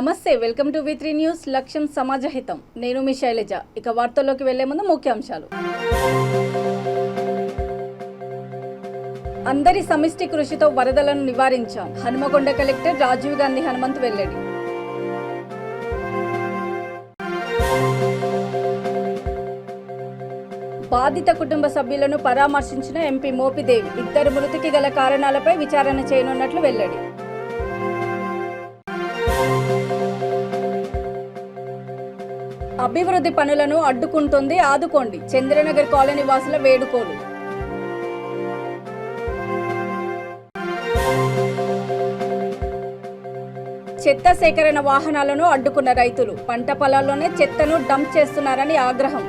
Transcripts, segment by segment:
నమస్తే, welcome to V3 news. లక్ష్యం సమాజహితం. నేను మీ శైలజ. ఇక వార్తల్లోకి వెళ్లే ముందు ముఖ్యాంశాలు. అందరి సమిష్టి కృషితో వరదలను నివారించాం. హనుమకొండ కలెక్టర్ రాజీవ్ గాంధీ హనుమంత్ వెల్లడి. బాధిత కుటుంబ సభ్యులను పరామర్శించిన ఎంపీ మోపిదేవి. ఇద్దరు మృతికి గల కారణాలపై విచారణ చేయనున్నట్లు వెల్లడి. అభివృద్ధి పనులను అడ్డుకుంటుంది, ఆదుకోండి. చంద్రనగర్ కాలనీ వాసుల వేడుకోలు. చెత్త సేకరణ వాహనాలను అడ్డుకున్న రైతులు. పంట పొలాల్లోనే చెత్తను డంప్ చేస్తున్నారని ఆగ్రహం.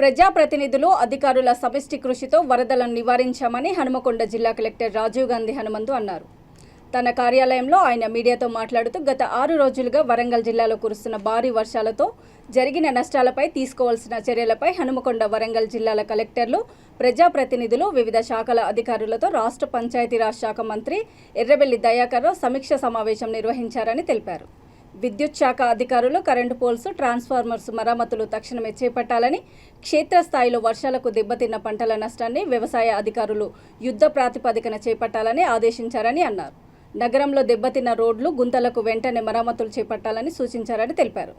ప్రజాప్రతినిధులు, అధికారుల సమిష్టి కృషితో వరదలను నివారించామని హనుమకొండ జిల్లా కలెక్టర్ రాజీవ్ గాంధీ హనుమంతు అన్నారు. తన కార్యాలయంలో ఆయన మీడియాతో మాట్లాడుతూ గత 6 రోజులుగా వరంగల్ జిల్లాలో కురుస్తున్న భారీ వర్షాలతో జరిగిన నష్టాలపై తీసుకోవాల్సిన చర్యలపై హనుమకొండ, వరంగల్ జిల్లాల కలెక్టర్లు, ప్రజాప్రతినిధులు, వివిధ శాఖల అధికారులతో రాష్ట్ర పంచాయతీరాజ్ శాఖ మంత్రి ఎర్రబెల్లి దయాకర్ రావు సమీక్ష సమావేశం నిర్వహించారని తెలిపారు. విద్యుత్ శాఖ అధికారులు కరెంటు పోల్స్, ట్రాన్స్ఫార్మర్స్ మరమ్మతులు తక్షణమే చేపట్టాలని, క్షేత్రస్థాయిలో వర్షాలకు దెబ్బతిన్న పంటల నష్టాన్ని వ్యవసాయ అధికారులు యుద్ధ ప్రాతిపదికన చేపట్టాలని ఆదేశించారని అన్నారు. నగరంలో దెబ్బతిన్న రోడ్లు, గుంతలకు వెంటనే మరమ్మతులు చేపట్టాలని సూచించారని తెలిపారు.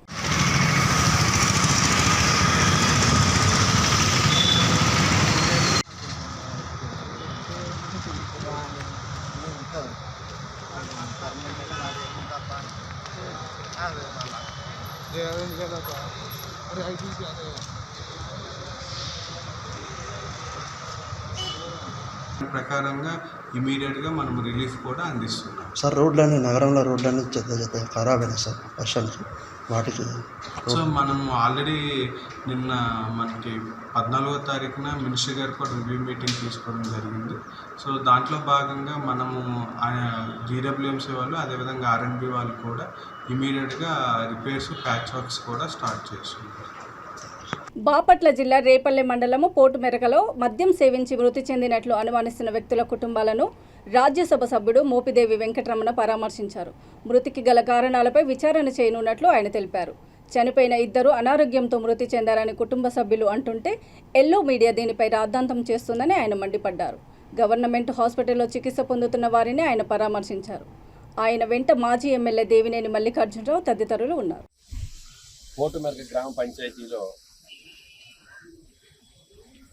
ప్రకారంగా ఇమీడియట్గా మనం రిలీఫ్ కూడా అందిస్తున్నాం. సార్ రోడ్లన్నీ, నగరంలో రోడ్లన్నీ చెత్త ఖరాబ్ అయినాయి సార్ వర్షానికి. వాటికి సో మనం ఆల్రెడీ నిన్న మనకి 14వ తారీఖున మినిస్టర్ గారు కూడా రివ్యూ మీటింగ్ తీసుకోవడం జరిగింది. సో దాంట్లో భాగంగా మనము జీడబ్ల్యూఎంసీ వాళ్ళు, అదేవిధంగా ఆర్ఎండ్బి వాళ్ళు కూడా ఇమీడియట్గా రిపేర్స్, ప్యాచ్ వర్క్స్ కూడా స్టార్ట్ చేస్తున్నారు. బాపట్ల జిల్లా రేపల్లె మండలము పోటుమెరకలో మద్యం సేవించి మృతి చెందినట్లు అనుమానిస్తున్న వ్యక్తుల కుటుంబాలను రాజ్యసభ సభ్యుడు మోపిదేవి వెంకటరమణ పరామర్శించారు. మృతికి గల కారణాలపై విచారణ చేయనున్నట్లు ఆయన తెలిపారు. చనిపోయిన ఇద్దరు అనారోగ్యంతో మృతి చెందారని కుటుంబ సభ్యులు అంటుంటే ఎల్లో మీడియా దీనిపై రాద్ధాంతం చేస్తుందని ఆయన మండిపడ్డారు. గవర్నమెంట్ హాస్పిటల్లో చికిత్స పొందుతున్న వారిని ఆయన పరామర్శించారు. ఆయన వెంట మాజీ ఎమ్మెల్యే దేవినేని మల్లికార్జునరావు తదితరులు ఉన్నారు. పోటుమెరక గ్రామ పంచాయతీలో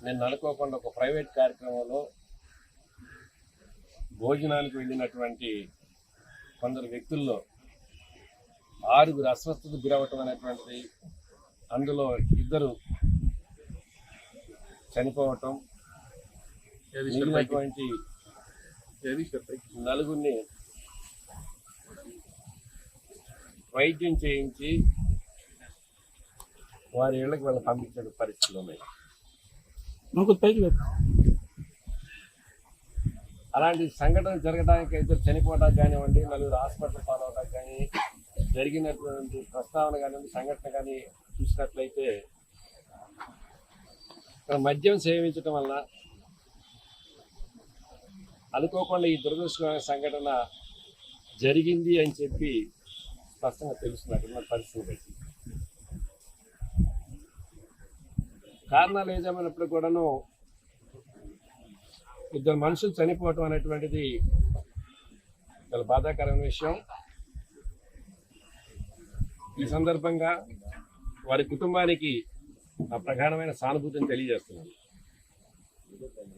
నేను అనుకోకుండా ఒక ప్రైవేట్ కార్యక్రమంలో భోజనానికి వెళ్ళినటువంటి కొందరు వ్యక్తుల్లో 6 అస్వస్థతకు గురవటం అనేటువంటిది, అందులో 2 చనిపోవటం, మిగిలినటువంటి 4 వైద్యం చేయించి వారి ఇళ్లకు వాళ్ళని పంపించిన పరిస్థితులు ఉన్నాయి. అలాంటి సంఘటన జరగడానికి, ఇద్దరు చనిపోవడానికి కానివ్వండి, 4 హాస్పిటల్ పాలవడానికి కానీ జరిగినటువంటి ప్రస్తావన కానివ్వండి, సంఘటన కానీ చూసినట్లయితే ఇక్కడ మద్యం సేవించడం వలన అనుకోకుండా ఈ దురదృష్టకరమైన సంఘటన జరిగింది అని చెప్పి స్పష్టంగా తెలుస్తున్నట్టు పరిస్థితి బట్టి. కారణాలు ఏదేమైనప్పుడు కూడాను 2 మనుషులు చనిపోవటం అనేటువంటిది చాలా బాధాకరమైన విషయం. ఈ సందర్భంగా వారి కుటుంబానికి ఆ ప్రగాఢమైన సానుభూతిని తెలియజేస్తున్నాను.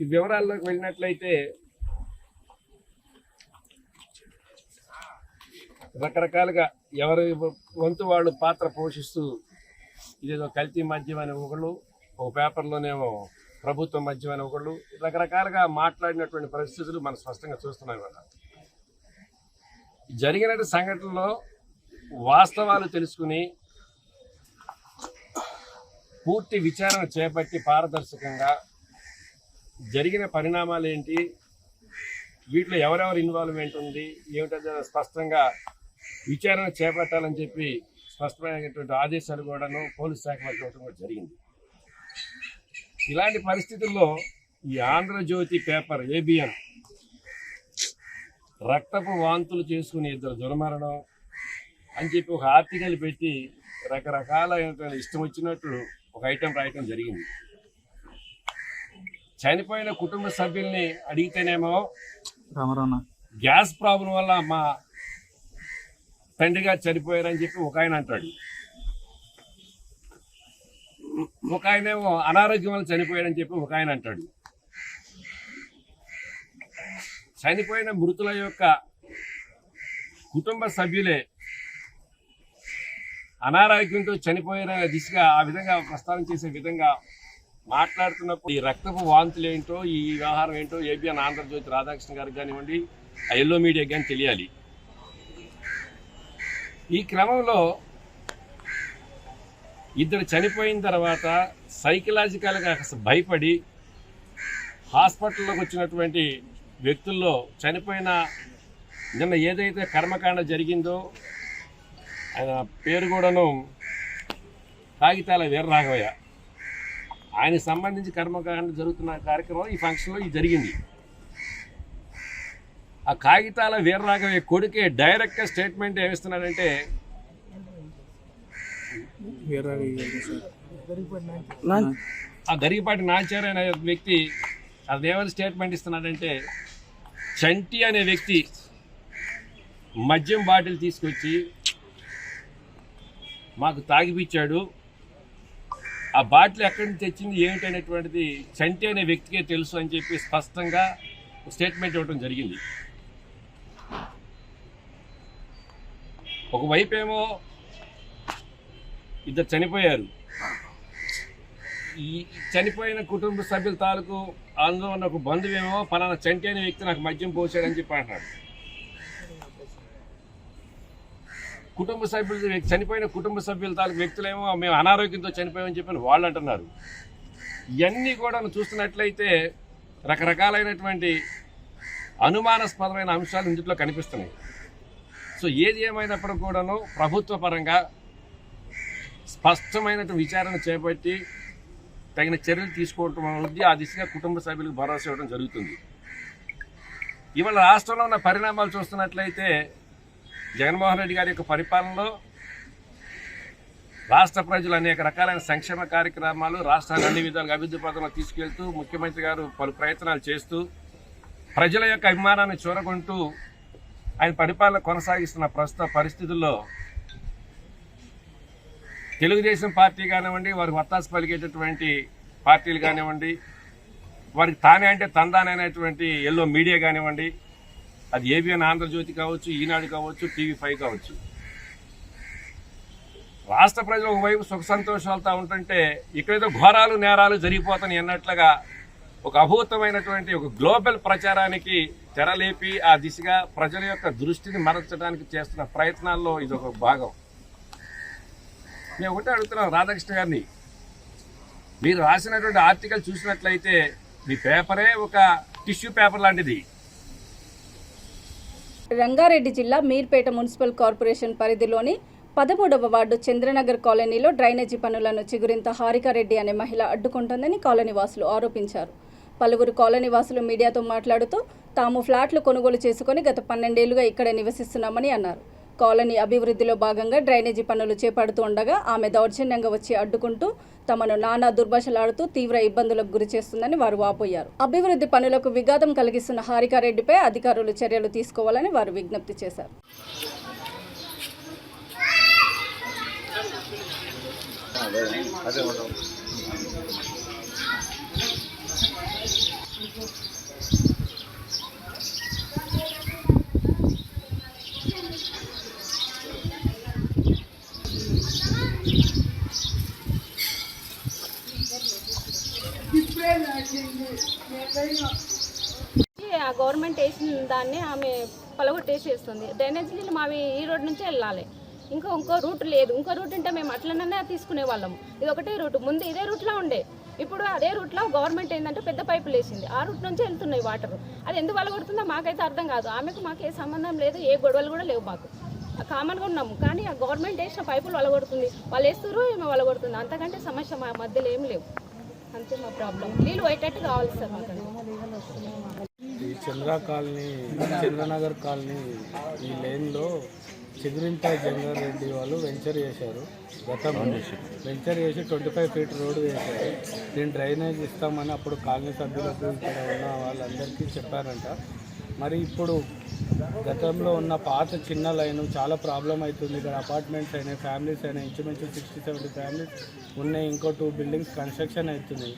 ఈ వివరాల్లోకి వెళ్ళినట్లయితే రకరకాలుగా ఎవరి వంతు వాళ్ళు పాత్ర పోషిస్తూ ఇదేదో కల్తీ మద్యం అనే ఒకళ్ళు, ఒక పేపర్లోనేమో ప్రభుత్వ మద్యం అనే ఒకళ్ళు, రకరకాలుగా మాట్లాడినటువంటి పరిస్థితులు మనం స్పష్టంగా చూస్తున్నాం. కదా జరిగిన సంఘటనలో వాస్తవాలు తెలుసుకుని పూర్తి విచారణ చేపట్టి పారదర్శకంగా జరిగిన పరిణామాలు ఏంటి, వీటిలో ఎవరెవరు ఇన్వాల్వ్మెంట్ ఉంది ఏమిటో స్పష్టంగా విచారణ చేపట్టాలని చెప్పి స్పష్టమైనటువంటి ఆదేశాలు కూడాను పోలీస్ శాఖ వారికి ఇవ్వడం కూడా జరిగింది. ఇలాంటి పరిస్థితుల్లో ఈ ఆంధ్రజ్యోతి పేపర్ ABN రక్తపు వాంతులు చేసుకుని 2 దుర్మరణం అని చెప్పి ఒక ఆర్టికల్ పెట్టి రకరకాల ఇష్టం వచ్చినట్టు ఒక ఐటెం రాయటం జరిగింది. చనిపోయిన కుటుంబ సభ్యుల్ని అడిగితేనేమో గ్యాస్ ప్రాబ్లం వల్ల మా తండ్రి గారు చనిపోయారని చెప్పి ఒక ఆయన అంటాడు, ఒక ఆయనేమో అనారోగ్యం వల్ల చనిపోయాడని చెప్పి ఒక ఆయన అంటాడు. చనిపోయిన మృతుల యొక్క కుటుంబ సభ్యులే అనారోగ్యంతో చనిపోయిన దిశగా ఆ విధంగా ప్రస్తావన చేసే విధంగా మాట్లాడుతున్నప్పుడు ఈ రక్తపు వాంతులు ఏంటో, ఈ వ్యవహారం ఏంటో ఏబిఎన్ ఆంధ్రజ్యోతి రాధాకృష్ణ గారికి కానివ్వండి, ఆ ఎల్లో మీడియా కానీ తెలియాలి. ఈ క్రమంలో 2 చనిపోయిన తర్వాత సైకలాజికల్గా భయపడి హాస్పిటల్లోకి వచ్చినటువంటి వ్యక్తుల్లో చనిపోయిన నిన్న ఏదైతే కర్మకాండ జరిగిందో ఆయన పేరు కూడాను కాగితాల వీరరాఘవయ్య, ఆయనకు సంబంధించి కర్మకాండ జరుగుతున్న కార్యక్రమం ఈ ఫంక్షన్లో ఇది జరిగింది. ఆ కాగితాల వీరరాఘవయ్య కొడుకే డైరెక్ట్గా స్టేట్మెంట్ ఏమిస్తున్నాడంటే, ఆ గరిగిపాటి నాచార్య అనే వ్యక్తి అదేమైనా స్టేట్మెంట్ ఇస్తున్నాడంటే, చంటి అనే వ్యక్తి మద్యం బాటిల్ తీసుకొచ్చి మాకు తాగిపిచ్చాడు, ఆ బాటిల్ ఎక్కడి నుంచి తెచ్చింది ఏమిటనేటువంటిది చంటి అనే వ్యక్తికే తెలుసు అని చెప్పి స్పష్టంగా స్టేట్మెంట్ ఇవ్వడం జరిగింది. ఒకవైపు ఏమో 2 చనిపోయారు, ఈ చనిపోయిన కుటుంబ సభ్యుల తాలూకు అందులో ఉన్న ఒక బంధువేమో పలానా చంటి అనే వ్యక్తి నాకు మద్యం పోసాడని చెప్పి అంటున్నాడు. చనిపోయిన కుటుంబ సభ్యుల తాలూకు వ్యక్తులేమో మేము అనారోగ్యంతో చనిపోయామని చెప్పి వాళ్ళు అంటున్నారు. ఇవన్నీ కూడా చూస్తున్నట్లయితే రకరకాలైనటువంటి అనుమానాస్పదమైన అంశాలు ఇందులో కనిపిస్తున్నాయి. సో ఏది ఏమైనప్పుడు కూడాను ప్రభుత్వ పరంగా స్పష్టమైన విచారణ చేపట్టి తగిన చర్యలు తీసుకోవటం అనేది ఆ దిశగా కుటుంబ సభ్యులకు భరోసా ఇవ్వడం జరుగుతుంది. ఇవాళ రాష్ట్రంలో ఉన్న పరిణామాలు చూస్తున్నట్లయితే జగన్మోహన్ రెడ్డి గారి యొక్క పరిపాలనలో రాష్ట్ర ప్రజలు అనేక రకాలైన సంక్షేమ కార్యక్రమాలు రాష్ట్రాన్ని అన్ని విధాలుగా అభివృద్ధి పథంలో తీసుకెళ్తూ ముఖ్యమంత్రి గారు పలు ప్రయత్నాలు చేస్తూ ప్రజల యొక్క అభిమానాన్ని చూరగొంటూ ఆయన పరిపాలన కొనసాగిస్తున్న ప్రస్తుత పరిస్థితుల్లో తెలుగుదేశం పార్టీ కానివ్వండి, వారికి వత్తాసు పలికేటటువంటి పార్టీలు కానివ్వండి, వారికి తానే అంటే తందానైనటువంటి ఎల్లో మీడియా కానివ్వండి, అది ఏబిఎన్ ఆంధ్రజ్యోతి కావచ్చు, ఈనాడు కావచ్చు, TV5 కావచ్చు, రాష్ట్ర ప్రజలు ఒకవైపు సుఖ సంతోషాలతో ఉంటుంటే ఇక్కడేదో ఘోరాలు నేరాలు జరిగిపోతాయి అన్నట్లుగా ఒక అభూతమైనటువంటి ఒక గ్లోబల్ ప్రచారానికి తెరలేపి ఆ దిశగా ప్రజల యొక్క దృష్టిని మరల్చడానికి చేస్తున్న ప్రయత్నాల్లో ఇది ఒక భాగం. మేము ఒకటే అడుగుతున్నాం రాధాకృష్ణ గారిని, మీరు రాసినటువంటి ఆర్టికల్ చూసినట్లయితే మీ పేపరే ఒక టిష్యూ పేపర్ లాంటిది. రంగారెడ్డి జిల్లా మీర్పేట మున్సిపల్ కార్పొరేషన్ పరిధిలోని 13వ వార్డు చంద్రనగర్ కాలనీలో డ్రైనేజీ పనులను చిగురింత హారికారెడ్డి అనే మహిళ అడ్డుకుంటోందని కాలనీ వాసులు ఆరోపించారు. పలువురు కాలనీ వాసులు మీడియాతో మాట్లాడుతూ తాము ఫ్లాట్లు కొనుగోలు చేసుకుని గత 12 ఏళ్లుగా ఇక్కడే నివసిస్తున్నామని అన్నారు. కాలనీ అభివృద్ధిలో భాగంగా డ్రైనేజీ పనులు చేపడుతూ ఉండగా ఆమె దౌర్జన్యంగా వచ్చి అడ్డుకుంటూ తమను నానా దుర్భాషలాడుతూ తీవ్ర ఇబ్బందులకు గురి చేస్తుందని వారు వాపోయారు. అభివృద్ధి పనులకు విఘాతం కలిగిస్తున్న హారికారెడ్డిపై అధికారులు చర్యలు తీసుకోవాలని వారు విజ్ఞప్తి చేశారు. ఆ గవర్నమెంట్ వేసిన దాన్ని ఆమె పలగొట్టేసేస్తుంది. డ్రైనేజ్ నీళ్ళు మావి ఈ రోడ్ నుంచే వెళ్ళాలి, ఇంకో రూట్ లేదు. ఇంకో రూట్ ఉంటే మేము అట్లనే తీసుకునే వాళ్ళము. ఇది ఒకటే రూట్, ముందు ఇదే రూట్లో ఉండే, ఇప్పుడు అదే రూట్లో గవర్నమెంట్ ఏంటంటే పెద్ద పైపులు వేసింది, ఆ రూట్ నుంచే వెళ్తున్నాయి వాటర్. అది ఎందుకు వలగొడుతుందో మాకైతే అర్థం కాదు. ఆమెకు మాకు ఏ సంబంధం లేదు, ఏ గొడవలు కూడా లేవు, మాకు కామన్గా ఉన్నాము. కానీ ఆ గవర్నమెంట్ వేసిన పైపులు వలగొడుతుంది, వాళ్ళు వేస్తున్నారు, ఏమో వలగొడుతుంది. అంతకంటే సమస్య మా మధ్యలో ఏం లేవు, అంతే మా ప్రాబ్లం. నీళ్ళు పోయేటట్టు కావాలి సార్ మాకు. చంద్ర కాలనీ, చంద్రనగర్ కాలనీ ఈ లైన్లో చిగురింత జంగర్ రెడ్డి వాళ్ళు వెంచర్ చేశారు. గతంలో వెంచర్ చేసి 25 ఫీట్ రోడ్డు వేశారు. దీని డ్రైనేజ్ ఇస్తామని అప్పుడు కాలనీ సభ్యులకు ఇక్కడ ఉన్న వాళ్ళందరికీ చెప్పారంట. మరి ఇప్పుడు గతంలో ఉన్న పాత చిన్న లైన్ చాలా ప్రాబ్లం అవుతుంది. ఇక్కడ అపార్ట్మెంట్స్ అయినాయి, ఫ్యామిలీస్ అయినాయి, ఇంచుమించు 60-70 ఫ్యామిలీస్ ఉన్నాయి. ఇంకో 2 బిల్డింగ్స్ కన్స్ట్రక్షన్ అవుతున్నాయి.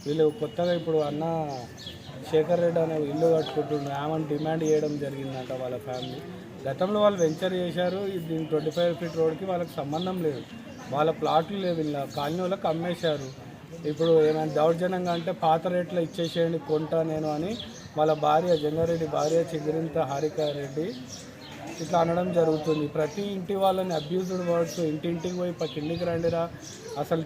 వీళ్ళు కొత్తగా ఇప్పుడు అన్న శేఖర్ రెడ్డి అనే ఇల్లు కట్టుకుంటుండ్రు. ఆమెను డిమాండ్ చేయడం జరిగిందంట వాళ్ళ ఫ్యామిలీ. గతంలో వాళ్ళు వెంచర్ చేశారు. దీని 25 ఫీట్ రోడ్కి వాళ్ళకి సంబంధం లేదు. వాళ్ళ ప్లాట్లు లేవు, ఇలా కాలనీ వాళ్ళకి అమ్మేశారు. ఇప్పుడు ఏమైనా దౌర్జన్యంగా అంటే పాత రేట్లో ఇచ్చేసేయండి కొంటా నేను అని వాళ్ళ భార్య జంగారెడ్డి భార్య చిగురింత హారికారెడ్డి ఇట్లా అనడం జరుగుతుంది. ప్రతి ఇంటి వాళ్ళని అబ్యూజ్డ్ వర్డ్స్, ఇంటింటికి పోయి కిందికి రండిరా అసలు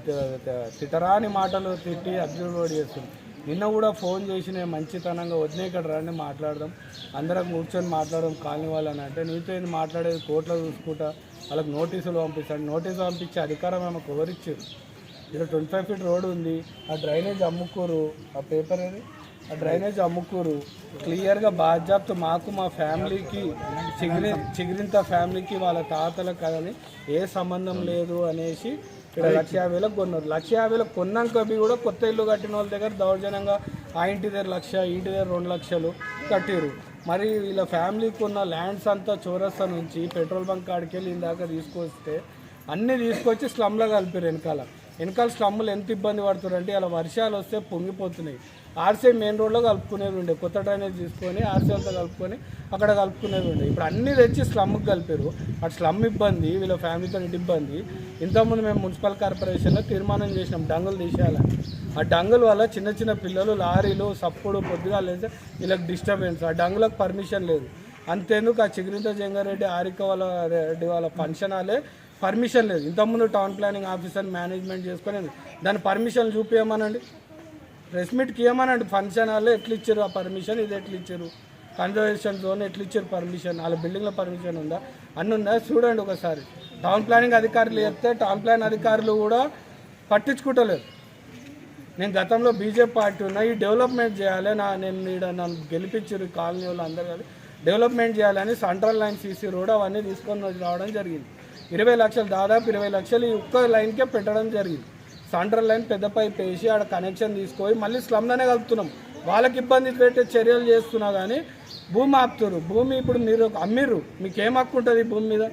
తిటరాని మాటలు తిట్టి అబ్యూజ్డ్ వర్డ్ చేస్తుంది. నిన్న కూడా ఫోన్ చేసి నేను మంచితనంగా వదిలే ఇక్కడ రండి మాట్లాడదాం, అందరం కూర్చొని మాట్లాడడం కాలనీ వాళ్ళని అంటే నీతో ఏంది మాట్లాడేది, కోర్టులో చూసుకుంటా వాళ్ళకి నోటీసులు పంపిస్తాడు. నోటీసు పంపించే అధికారం ఆమెకు ఎవరిచ్చారు? ఇక్కడ 25 ఫీట్ రోడ్ ఉంది, ఆ డ్రైనేజ్ అమ్ముకోరు, ఆ పేపర్ ఏది ఆ డ్రైనేజ్ అమ్ముకోరు. క్లియర్గా బాధ్యత మాకు మా ఫ్యామిలీకి చిగిరింత ఫ్యామిలీకి వాళ్ళ తాతలకు కానీ ఏ సంబంధం లేదు అనేసి ఇక్కడ 1,50,000 కొన్నారు. 1,50,000 కొన్నాక కూడా కొత్త ఇల్లు కట్టిన వాళ్ళ దగ్గర దౌర్జన్యంగా ఆ ఇంటి దగ్గర 1,00,000, ఇంటి దగ్గర 2 లక్షలు కట్టిరు. మరి వీళ్ళ ఫ్యామిలీకి ఉన్న ల్యాండ్స్ అంతా చౌరస్తా నుంచి పెట్రోల్ బంక్ కాడికి వెళ్ళి ఇందాక తీసుకొస్తే అన్నీ తీసుకొచ్చి స్లమ్లో కలిపారు. వెనకాల స్లమ్ములు ఎంత ఇబ్బంది పడుతున్నారంటే అలా వర్షాలు వస్తే పొంగిపోతున్నాయి. ఆర్సీ మెయిన్ రోడ్లో కలుపుకునేది ఉండే, కొత్త డ్రైనేజ్ తీసుకొని ఆర్సీలతో కలుపుకొని అక్కడ కలుపుకునేది ఉండే. ఇప్పుడు అన్నీ తెచ్చి స్లమ్కి కలిపారు. అటు స్లమ్ ఇబ్బంది, వీళ్ళ ఫ్యామిలీతో ఇబ్బంది. ఇంతకుముందు మేము మున్సిపల్ కార్పొరేషన్లో తీర్మానం చేసినాం డంగులు తీసేయాలని. ఆ డంగుల వల్ల చిన్న చిన్న పిల్లలు లారీలు సప్పుడు పొద్దుగా లేస్తే వీళ్ళకి డిస్టర్బెన్స్. ఆ డంగులకు పర్మిషన్ లేదు. అంతేందుకు ఆ చిగురింత జంగారెడ్డి హారిక వాళ్ళ ఫంక్షన్ హాలే పర్మిషన్ లేదు. ఇంతకుముందు టౌన్ ప్లానింగ్ ఆఫీసర్ మేనేజ్మెంట్ చేసుకొని దాని పర్మిషన్ చూపించమనండి, ప్రెస్ మీట్కి ఇవ్వమనండి. ఫంక్షన్ హాల్లో ఎట్లా ఇచ్చారు ఆ పర్మిషన్, ఇది ఎట్లా ఇచ్చారు, కన్జర్వేషన్ జోన్ ఎట్లా ఇచ్చారు పర్మిషన్, వాళ్ళ బిల్డింగ్లో పర్మిషన్ ఉందా, అన్నీ ఉందా చూడండి ఒకసారి. టౌన్ ప్లానింగ్ అధికారులు చెప్తే టౌన్ ప్లాన్ అధికారులు కూడా పట్టించుకుంటలేరు. నేను గతంలో బీజేపీ పార్టీ ఉన్నా, ఈ డెవలప్మెంట్ చేయాలి, నేను నన్ను గెలిపించారు కాలనీ వాళ్ళు అందరూ కలిసి డెవలప్మెంట్ చేయాలని సెంట్రల్ లైన్ సీసీ రోడ్ అవన్నీ తీసుకొని రావడం జరిగింది. 20 లక్షలు, దాదాపు 20 లక్షలు ఈ ఒక్క లైన్కే పెట్టడం జరిగింది. సెంట్రల్ లైన్ పెద్ద పైప్ వేసి ఆడ కనెక్షన్ తీసుకొని మళ్ళీ స్లమ్లోనే కలుపుతున్నాం. వాళ్ళకి ఇబ్బంది పెట్టే చర్యలు చేస్తున్నా కానీ భూమి ఆపుతారు. భూమి ఇప్పుడు మీరు అమ్మిర్రు, మీకేం హక్కు ఉంటుంది భూమి మీద?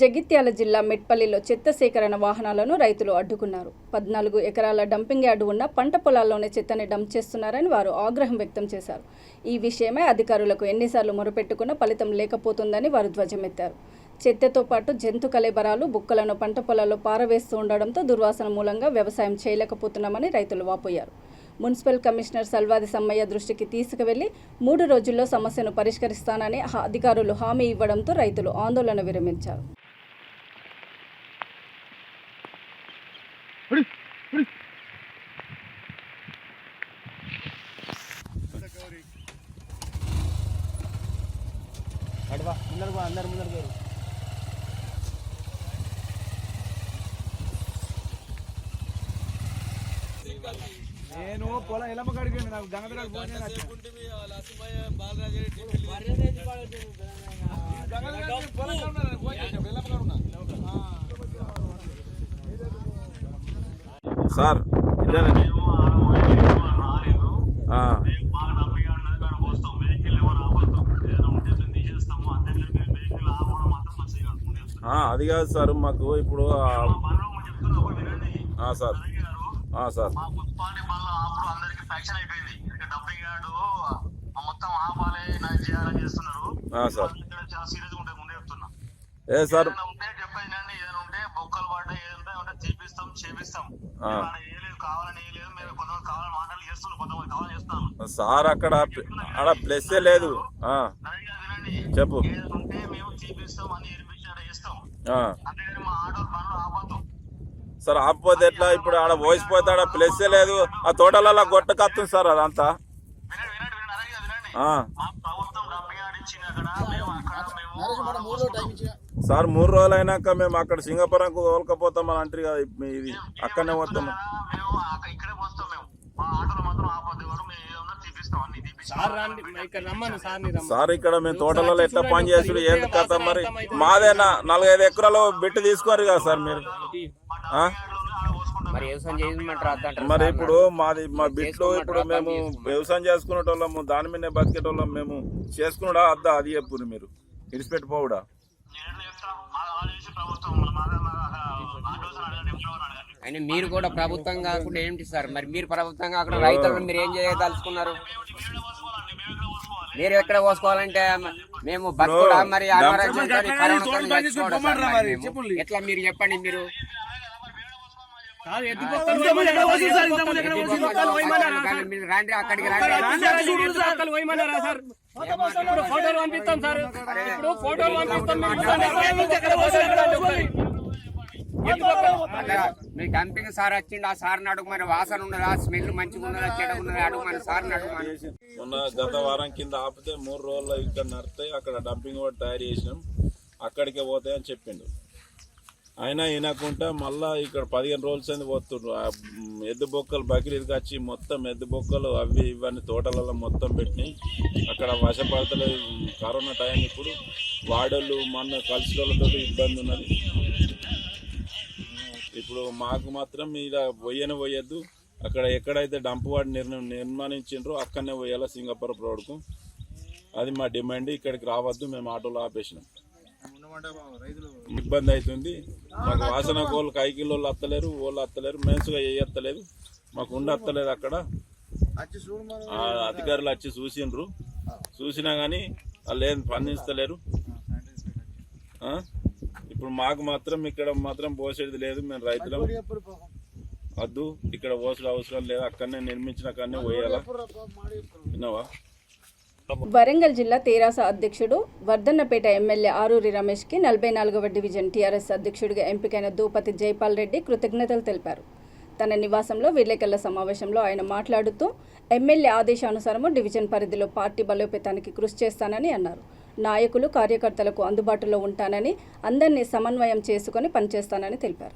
జగిత్యాల జిల్లా మెట్పల్లిలో చెత్త సేకరణ వాహనాలను రైతులు అడ్డుకున్నారు. 14 ఎకరాల డంపింగ్ యార్డు ఉన్న పంట పొలాల్లోనే చెత్తని డంప్ చేస్తున్నారని వారు ఆగ్రహం వ్యక్తం చేశారు. ఈ విషయమై అధికారులకు ఎన్నిసార్లు మొరపెట్టుకున్నా ఫలితం లేకపోతుందని వారు ధ్వజమెత్తారు. చెత్తతో పాటు జంతు కళేబరాలు, బుక్కలను పంట పొలాల్లో పారవేస్తూ ఉండడంతో దుర్వాసన మూలంగా వ్యవసాయం చేయలేకపోతున్నామని రైతులు వాపోయారు. మున్సిపల్ కమిషనర్ సల్వాది సమ్మయ్య దృష్టికి తీసుకువెళ్లి 3 రోజుల్లో సమస్యను పరిష్కరిస్తానని అధికారులు హామీ ఇవ్వడంతో రైతులు ఆందోళన విరమించారు. నేను పొలం ఎలమ్మ కాడికి నాకు గంగదరాకు సార్ ఇదేనండి. అది కాదు సార్, మాకు ఇప్పుడు సార్ సార్ ఏ సార్ సార్ అక్కడ ప్లస్ లేదు. చెప్పు. సార్ ఆపోతే ఎట్లా? ఇప్పుడు ఆడ పోసిపోతే ఆడ ప్లస్ లేదు, ఆ తోటలలో గొట్టకత్తుంది సార్ అదంతా. సార్ 3 రోజులు అయినాక మేము అక్కడ సింగపురంకు తోలుకపోతామని అంటారు కదా, ఇది అక్కడనే పోతాం. సార్ ఇక్కడ మేము తోటలలో ఎట్లా పని చేసుడు ఏంది కథ మరి మాదేనా 4-5 ఎకరాలు బిట్టు తీసుకోరు కదా సార్ మీరు మరి ఇప్పుడు మా బిట్లో ఇప్పుడు మేము వ్యవసాయం చేసుకునేటోళ్ళము దాని మీదనే బతికేటోళ్ళం మేము చేసుకున్నాడా అద్దా అది చెప్పురు మీరు ఇడిచిపెట్టిపోవుడా అయినా మీరు కూడా ప్రభుత్వం కాకుండా ఏంటి సార్ మరి మీరు ప్రభుత్వం కాకుండా రైతులను మీరు ఏం చేయదలుచుకున్నారు మీరు ఎక్కడ కోసుకోవాలంటే మేము బతుకుడా మరి అనారోగ్యంతో ఎట్లా మీరు చెప్పండి మీరు రండి అక్కడికి ఫోటోలు పంపిస్తాం సార్ ఫోటోలు మీ డంపింగ్ సార్ వచ్చిండు ఆ సార్ని అడుగు మరి వాసన ఉన్నదా స్మెల్ మంచిగా ఉన్నదా చెడ ఉన్నదా అడుగు మన సార్ని అడుగు మొన్న గత వారం కింద ఆపితే 3 రోజుల్లో ఇక్కడ నడితే అక్కడ డంపింగ్ కూడా తయారు చేసినాం అక్కడికే పోతాయని చెప్పిండు అయినా వినకుండా మళ్ళా ఇక్కడ 15 రోజుల సంది పోతుండ్రు ఎద్దు బొక్కలు బకిరీకి వచ్చి మొత్తం ఎద్దు బొక్కలు అవి ఇవన్నీ తోటలలో మొత్తం పెట్టినాయి అక్కడ వశపడతలేదు కరోనా టైం ఇప్పుడు వాడోళ్ళు మన కలిసిలతో ఇబ్బంది ఉన్నది ఇప్పుడు మాకు మాత్రం ఇలా పోయొద్దు అక్కడ ఎక్కడైతే డంప్ వార్డ్ నిర్మాణించిండ్రో అక్కడనే పోయాలా సింగపూర్ రోడ్కు అది మా డిమాండ్ ఇక్కడికి రావద్దు మేము ఆటోలో ఆపేసినాం ఇబ్బంది అవుతుంది మాకు వాసన కోళ్ళు కైకిలోళ్ళు అత్తలేరు వాళ్ళు అత్తలేరు మేన్స్గా వేయత్తలేదు మాకు ఉండత్తలేదు అక్కడ అధికారులు వచ్చి చూసిండ్రు చూసినా కానీ వాళ్ళు ఏం స్పందిస్తలేరు ఇప్పుడు మాకు మాత్రం ఇక్కడ మాత్రం పోసేది లేదు మేము రైతులం వద్దు ఇక్కడ పోసడం అవసరం లేదు అక్కడనే నిర్మించిన అక్కడనే పోయాలా విన్నావా వరంగల్ జిల్లా తెరాస అధ్యక్షుడు వర్ధన్నపేట ఎమ్మెల్యే ఆరూరి రమేష్కి 44వ డివిజన్ టీఆర్ఎస్ అధ్యక్షుడిగా ఎంపికైన దూపతి జైపాల్ రెడ్డి కృతజ్ఞతలు తెలిపారు. తన నివాసంలో విలేకరుల సమావేశంలో ఆయన మాట్లాడుతూ ఎమ్మెల్యే ఆదేశానుసారము డివిజన్ పరిధిలో పార్టీ బలోపేతానికి కృషి చేస్తానని అన్నారు. నాయకులు కార్యకర్తలకు అందుబాటులో ఉంటానని అందరినీ సమన్వయం చేసుకుని పనిచేస్తానని తెలిపారు.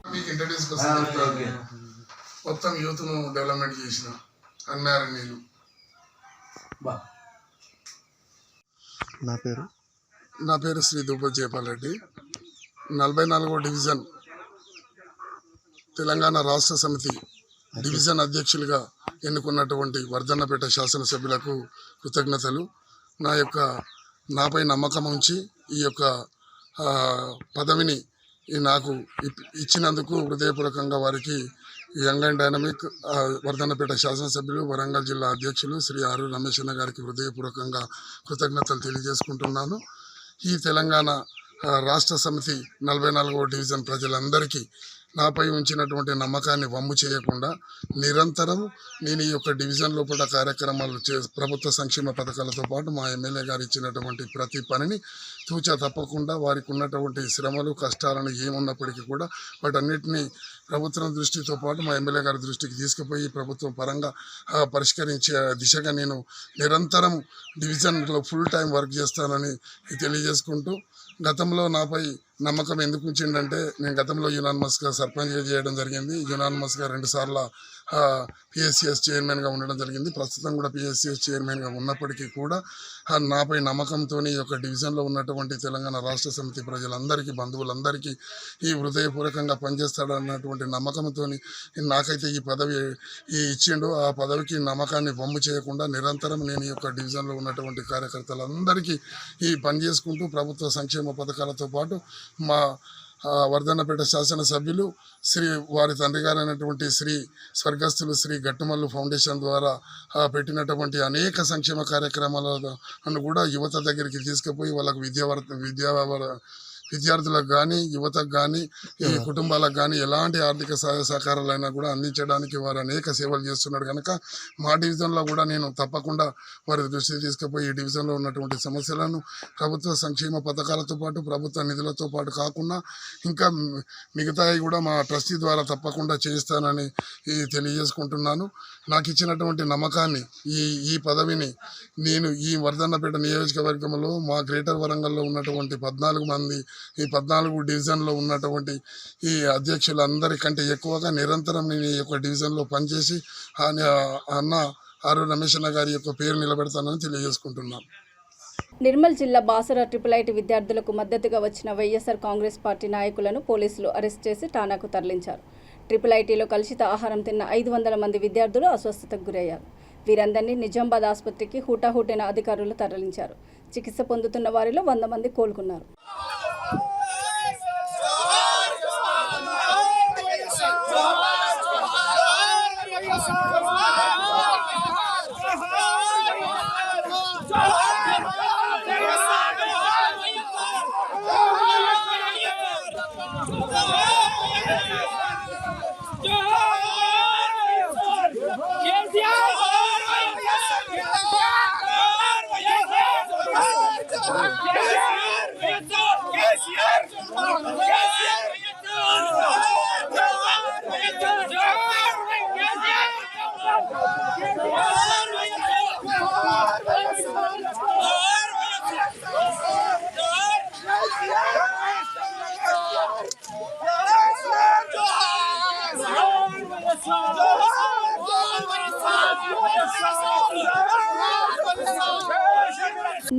మొత్తం యూత్ను డెవలప్మెంట్ చేసిన అన్నారనీలు నా పేరు శ్రీ దూపతి జైపాల్ రెడ్డి 44వ డివిజన్ తెలంగాణ రాష్ట్ర సమితి డివిజన్ అధ్యక్షులుగా ఎన్నుకున్నటువంటి వర్ధన్నపేట శాసనసభ్యులకు కృతజ్ఞతలు. నాపై నమ్మకం ఉంచి ఈ యొక్క పదవిని నాకు ఇచ్చినందుకు హృదయపూర్వకంగా వారికి యంగ్ అండ్ డైనమిక్ వర్ధన్నపేట శాసనసభ్యులు వరంగల్ జిల్లా అధ్యక్షులు శ్రీ ఆరూరి రమేష్ అన్న గారికి హృదయపూర్వకంగా కృతజ్ఞతలు తెలియజేసుకుంటున్నాను. ఈ తెలంగాణ రాష్ట్ర సమితి 44వ డివిజన్ ప్రజలందరికీ నాపై ఉంచినటువంటి నమ్మకాన్ని వమ్ము చేయకుండా నిరంతరం నేను ఈ యొక్క డివిజన్ లోపల కార్యక్రమాలు ప్రభుత్వ సంక్షేమ పథకాలతో పాటు మా ఎమ్మెల్యే గారు ఇచ్చినటువంటి ప్రతి పనిని తూచా తప్పకుండా వారికి ఉన్నటువంటి శ్రమలు కష్టాలను ఏమున్నప్పటికీ కూడా వాటన్నిటినీ ప్రభుత్వం దృష్టితో పాటు మా ఎమ్మెల్యే గారి దృష్టికి తీసుకుపోయి ప్రభుత్వం పరంగా పరిష్కరించే దిశగా నేను నిరంతరం డివిజన్లో ఫుల్ టైం వర్క్ చేస్తానని తెలియజేసుకుంటూ గతంలో నాపై నమ్మకం ఎందుకు ఉంచిందంటే నేను గతంలో యునానిమస్గా సర్పంచ్గా చేయడం జరిగింది. యునానిమస్గా 2 సార్లు పిఎస్సిఎస్ చైర్మన్గా ఉండడం జరిగింది. ప్రస్తుతం కూడా పిఎస్సిఎస్ చైర్మన్గా ఉన్నప్పటికీ కూడా నాపై నమ్మకంతో ఈ యొక్క డివిజన్లో ఉన్నటువంటి తెలంగాణ రాష్ట్ర సమితి ప్రజలందరికీ బంధువులందరికీ ఈ హృదయపూర్వకంగా పనిచేస్తాడన్నటువంటి నమ్మకంతో నాకైతే ఈ పదవి ఇచ్చిండు. ఆ పదవికి నమ్మకాన్ని వమ్ము చేయకుండా నిరంతరం నేను ఈ యొక్క డివిజన్లో ఉన్నటువంటి కార్యకర్తలందరికీ ఈ పని చేసుకుంటూ ప్రభుత్వ సంక్షేమ పథకాలతో పాటు మా వర్ధన్నపేట శాసనసభ్యులు వారి తండ్రి గారు అయినటువంటి స్వర్గస్థులు శ్రీ గట్టుమల్లు ఫౌండేషన్ ద్వారా పెట్టినటువంటి అనేక సంక్షేమ కార్యక్రమాలను కూడా యువత దగ్గరికి తీసుకుపోయి వాళ్ళకు విద్యార్థులకు కానీ యువతకు కానీ ఈ కుటుంబాలకు కానీ ఎలాంటి ఆర్థిక సహాయ సహకారాలైనా కూడా అందించడానికి వారు అనేక సేవలు చేస్తున్నారు కనుక మా డివిజన్లో కూడా నేను తప్పకుండా వారి దృష్టికి తీసుకుపోయి ఈ డివిజన్లో ఉన్నటువంటి సమస్యలను ప్రభుత్వ సంక్షేమ పథకాలతో పాటు ప్రభుత్వ నిధులతో పాటు కాకుండా ఇంకా మిగతాయి కూడా మా ట్రస్టీ ద్వారా తప్పకుండా చేయిస్తానని తెలియజేసుకుంటున్నాను. నాకు ఇచ్చినటువంటి నమ్మకాన్ని ఈ పదవిని నేను ఈ వర్ధన్నపేట నియోజకవర్గంలో మా గ్రేటర్ వరంగల్లో ఉన్నటువంటి 14 మంది ఈ 14 డివిజన్లో ఉన్నటువంటి ఈ అధ్యక్షులందరికంటే ఎక్కువగా నిరంతరం నేను ఈ యొక్క డివిజన్లో పనిచేసి అన్న ఆరు రమేష్ అన్న గారి యొక్క పేరు నిలబెడతానని తెలియజేసుకుంటున్నాం. నిర్మల్ జిల్లా బాసర ట్రిపుల్ విద్యార్థులకు మద్దతుగా వచ్చిన వైఎస్ఆర్ కాంగ్రెస్ పార్టీ నాయకులను పోలీసులు అరెస్ట్ చేసి ఠాణాకు తరలించారు. ట్రిపుల్ ఐటీలో కలుషిత ఆహారం తిన్న 500 మంది విద్యార్థులు అస్వస్థతకు గురయ్యారు. వీరందరినీ నిజామాబాద్ ఆసుపత్రికి హుటాహుటిన అధికారులు తరలించారు. చికిత్స పొందుతున్న వారిలో 100 మంది కోలుకున్నారు.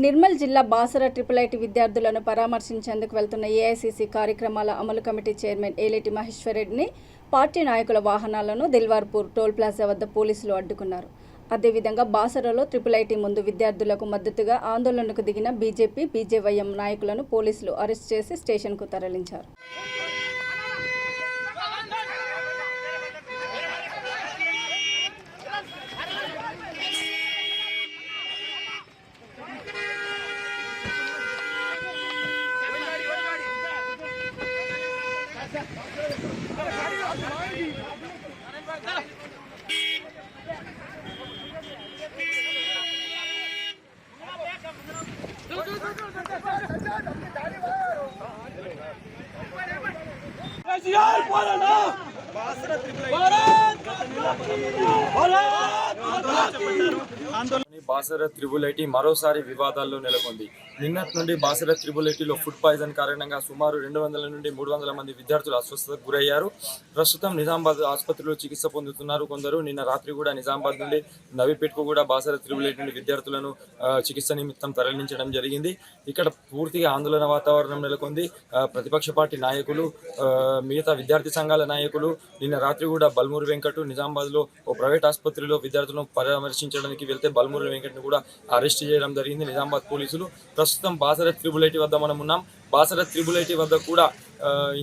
నిర్మల్ జిల్లా బాసర ట్రిపుల్ ఐటీ విద్యార్థులను పరామర్శించేందుకు వెళ్తున్న ఏఐసీసీ కార్యక్రమాల అమలు కమిటీ చైర్మన్ ఏలేటి మహేశ్వర్ రెడ్డిని పార్టీ నాయకుల వాహనాలను దిల్వార్పూర్ టోల్ ప్లాజా వద్ద పోలీసులు అడ్డుకున్నారు. అదేవిధంగా బాసరలో ట్రిపుల్ ఐటీ ముందు విద్యార్థులకు మద్దతుగా ఆందోళనకు దిగిన బీజేపీ, బీజేవైఎం నాయకులను పోలీసులు అరెస్ట్ చేసి స్టేషన్కు తరలించారు. బాసర త్రిబుల్ ఐటీ మరోసారి వివాదాల్లో నెలకొంది. నిన్నటి నుండి బాసర త్రిబుల్ ఐటీలో ఫుడ్ పాయిజన్ కారణంగా సుమారు 200 నుండి 300 మంది విద్యార్థులు అస్వస్థతకు గురయ్యారు. ప్రస్తుతం నిజామాబాద్ ఆసుపత్రిలో చికిత్స పొందుతున్నారు కొందరు. నిన్న రాత్రి కూడా నిజామాబాద్ నుండి నవీపేట్కు కూడా బాసర త్రిబుల్ ఐటీ నుండి విద్యార్థులను చికిత్స నిమిత్తం తరలించడం జరిగింది. ఇక్కడ పూర్తిగా ఆందోళన వాతావరణం నెలకొంది. ప్రతిపక్ష పార్టీ నాయకులు, మిగతా విద్యార్థి సంఘాల నాయకులు నిన్న రాత్రి కూడా బల్మూరు వెంకట్ నిజామాబాద్లో ఓ ప్రైవేట్ ఆసుపత్రిలో విద్యార్థులను పరామర్శించడానికి వెళ్తే బల్మూరు వెంకట్ను కూడా అరెస్ట్ చేయడం జరిగింది నిజామాబాద్ పోలీసులు. ప్రస్తుతం బాసర త్రిబుల్ ఐటీ వద్ద మనం ఉన్నాం. బాసర త్రిబుల్ ఐటీ వద్ద కూడా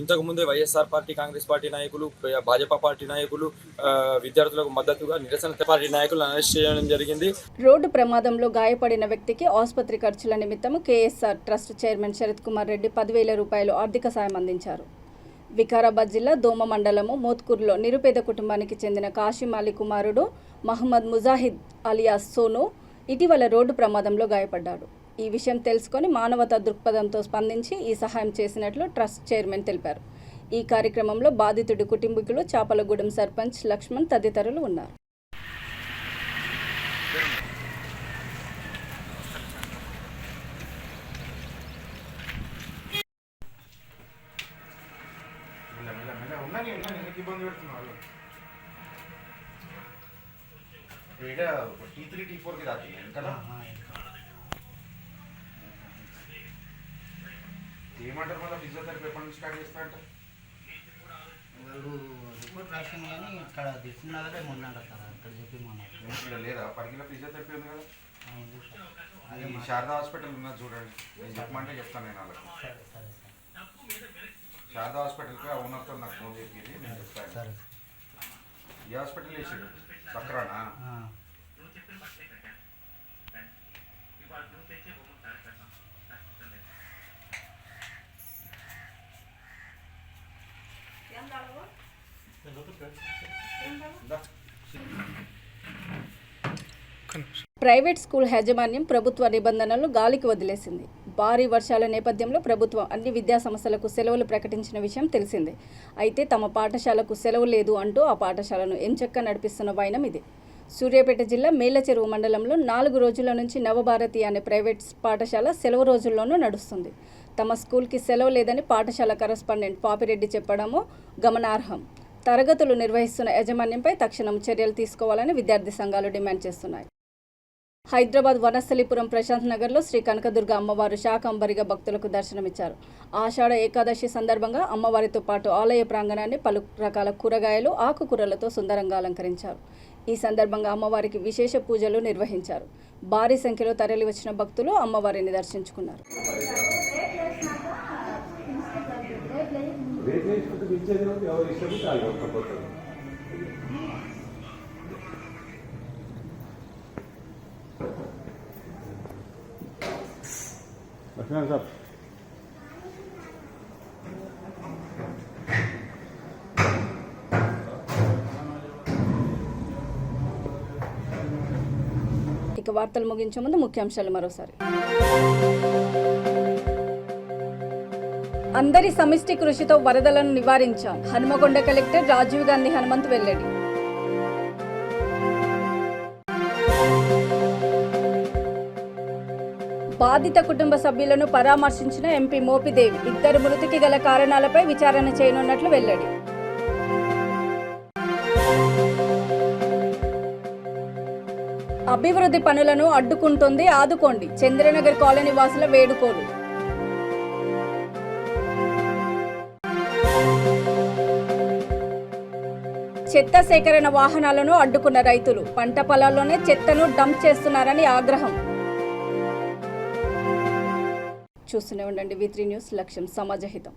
ఇంతకుముందే వైఎస్ఆర్ పార్టీ, కాంగ్రెస్ పార్టీ నాయకులు, భాజపా పార్టీ నాయకులు విద్యార్థులకు మద్దతుగా నిరసన పార్టీ నాయకులను అరెస్ట్ చేయడం జరిగింది. రోడ్డు ప్రమాదంలో గాయపడిన వ్యక్తికి ఆసుపత్రి ఖర్చుల నిమిత్తం KSR trust chairman Sharath Kumar Reddy 10,000 రూపాయలు ఆర్థిక సాయం అందించారు. వికారాబాద్ జిల్లా దోమ మండలము మోత్కూరులో నిరుపేద కుటుంబానికి చెందిన కాశీం అలీ కుమారుడు మహమ్మద్ ముజాహిద్ అలియాస్ సోను ఇటీవల రోడ్డు ప్రమాదంలో గాయపడ్డాడు. ఈ విషయం తెలుసుకొని మానవతా దృక్పథంతో స్పందించి ఈ సహాయం చేసినట్లు ట్రస్ట్ చైర్మన్ తెలిపారు. ఈ కార్యక్రమంలో బాధితుడి కుటుంబీకులు, చాపలగూడెం సర్పంచ్ లక్ష్మణ్ తదితరులు ఉన్నారు. T3 T4 की जाती है इनका ना ఏమంటారు మళ్ళీ ఫిజియోథెరపీ ఎప్పటి నుంచి స్టార్ట్ చేస్తా అంటే వాళ్ళు రిపోర్ట్ రాసింది కానీ ఇక్కడ దిస్తున్నదే మొన్న సార్ అక్కడ చెప్పి మొన్న లేదా పరిగిలో ఫిజియోథెరపీ ఉంది కదా అది శారదా హాస్పిటల్ ఉన్నది చూడండి. నేను చెప్పమంటే చెప్తాను నేను వాళ్ళకి. శారదా హాస్పిటల్కి ఓనర్తో నాకు ఫోన్ చేసి నేను చెప్తాను. ఏ హాస్పిటల్ వేసాడు సక్రానా? ప్రైవేట్ స్కూల్ యాజమాన్యం ప్రభుత్వ నిబంధనలు గాలికి వదిలేసింది. భారీ వర్షాల నేపథ్యంలో ప్రభుత్వం అన్ని విద్యా సంస్థలకు సెలవులు ప్రకటించిన విషయం తెలిసిందే. అయితే తమ పాఠశాలకు సెలవు లేదు అంటూ ఆ పాఠశాలను ఎంచక్కా నడిపిస్తున్న వైనం ఇది. సూర్యాపేట జిల్లా మేళ్లచెరువు మండలంలో 4 రోజుల నుంచి నవభారతి అనే ప్రైవేట్ పాఠశాల సెలవు రోజుల్లోనూ నడుస్తుంది. తమ స్కూల్కి సెలవు లేదని పాఠశాల కరస్పాండెంట్ పాపిరెడ్డి చెప్పడమో గమనార్హం. తరగతులు నిర్వహిస్తున్న యాజమాన్యంపై తక్షణం చర్యలు తీసుకోవాలని విద్యార్థి సంఘాలు డిమాండ్ చేస్తున్నాయి. హైదరాబాద్ వనస్థలిపురం ప్రశాంత్ నగర్లో శ్రీ కనకదుర్గ అమ్మవారు శాకంబరిగా భక్తులకు దర్శనమిచ్చారు. ఆషాఢ ఏకాదశి సందర్భంగా అమ్మవారితో పాటు ఆలయ ప్రాంగణాన్ని పలు రకాల కూరగాయలు, ఆకుకూరలతో సుందరంగా అలంకరించారు. ఈ సందర్భంగా అమ్మవారికి విశేష పూజలు నిర్వహించారు. భారీ సంఖ్యలో తరలివచ్చిన భక్తులు అమ్మవారిని దర్శించుకున్నారు. ఇక వార్తలు ముగించే ముందు ముఖ్యాంశాలు మరోసారి. అందరి సమిష్టి కృషితో వరదలను నివారించాం. హనుమకొండ కలెక్టర్ రాజీవ్ గాంధీ హనుమంతు వెల్లడి. బాధిత కుటుంబ సభ్యులను పరామర్శించిన ఎంపీ మోపిదేవి. 2 మృతికి గల కారణాలపై విచారణ చేయనున్నట్లు వెల్లడి. అభివృద్ధి పనులను అడ్డుకుంటుంది, ఆదుకోండి. చంద్రనగర్ కాలనీ వాసుల వేడుకోలు. చెత్త సేకరణ వాహనాలను అడ్డుకున్న రైతులు. పంట పొలాల్లోనే చెత్తను డంప్ చేస్తున్నారని ఆగ్రహం. చూస్తూనే ఉండండి V3 న్యూస్, లక్ష్యం సమాజహితం.